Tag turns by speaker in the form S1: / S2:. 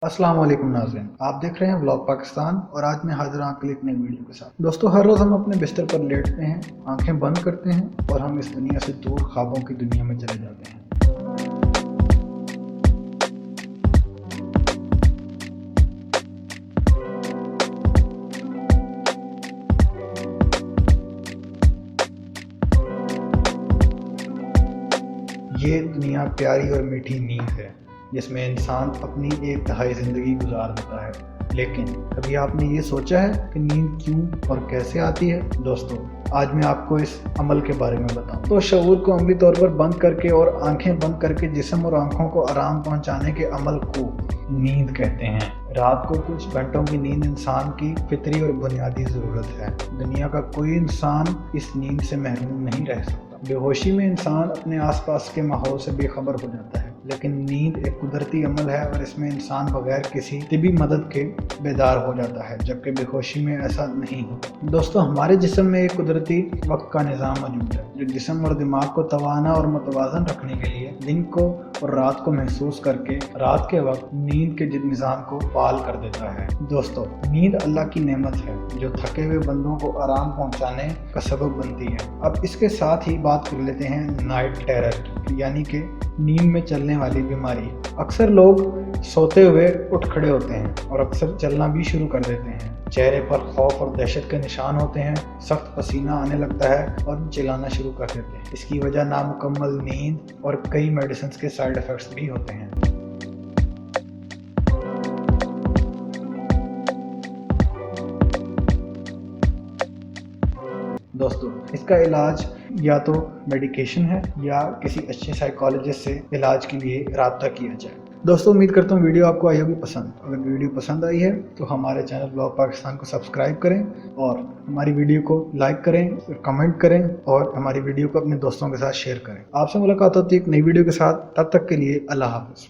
S1: अस्सलाम वालेकुम नाज़रीन, आप देख रहे हैं व्लॉग पाकिस्तान और आज मैं हाजिर हूं आपके लिए एक नई वीडियो के साथ। दोस्तों, हर रोज़ हम अपने बिस्तर पर लेटते हैं, आंखें बंद करते हैं और हम इस दुनिया से दूर ख्वाबों की दुनिया में चले जाते हैं। ये दुनिया प्यारी और मीठी नींद है जिसमें इंसान अपनी एक तिहाई ज़िंदगी गुजार देता है। लेकिन कभी आपने ये सोचा है कि नींद क्यों और कैसे आती है? दोस्तों, आज मैं आपको इस अमल के बारे में बताऊं। तो शऊर को अमली तौर पर बंद करके और आंखें बंद करके जिस्म और आंखों को आराम पहुंचाने के अमल को नींद कहते हैं। रात को कुछ घंटों की नींद इंसान की फितरी और बुनियादी ज़रूरत है। दुनिया का कोई इंसान इस नींद से महरूम नहीं रह सकता। बेहोशी में इंसान अपने आसपास के माहौल से बेखबर हो जाता है, लेकिन नींद एक कुदरती अमल है और इसमें इंसान बगैर किसी तिबी मदद के बेदार हो जाता है, जबकि बेहोशी में ऐसा नहीं होता। दोस्तों, हमारे जिस्म में एक कुदरती वक्त का निज़ाम मौजूद है जो जिस्म और दिमाग को तवाना और मुतवाज़न रखने के लिए दिन को और रात को महसूस करके रात के वक्त नींद के निज़ाम को फाल कर देता है। दोस्तों, नींद अल्लाह की नेमत है जो थके हुए बंदों को आराम पहुंचाने का सबब बनती है। अब इसके साथ ही बात कर लेते हैं नाइट टेरर की, यानी कि नींद में चलने वाली बीमारी। अक्सर लोग सोते हुए उठ खड़े होते हैं और अक्सर चलना भी शुरू कर देते हैं। चेहरे पर खौफ और दहशत के निशान होते हैं, सख्त पसीना आने लगता है और चिल्लाना शुरू कर देते हैं। इसकी वजह नामुकम्मल नींद और कई मेडिसिन के साइड इफ़ेक्ट्स भी होते हैं। दोस्तों, इसका इलाज या तो मेडिकेशन है या किसी अच्छे साइकोलॉजिस्ट से इलाज के लिए राब्ता किया जाए। दोस्तों, उम्मीद करता हूँ वीडियो आपको आई होगी पसंद। अगर वीडियो पसंद आई है तो हमारे चैनल व्लॉग पाकिस्तान को सब्सक्राइब करें और हमारी वीडियो को लाइक करें, कमेंट करें और हमारी वीडियो को अपने दोस्तों के साथ शेयर करें। आपसे मुलाकात होती है एक नई वीडियो के साथ। तब तक के लिए अल्लाह हाफ़िज़।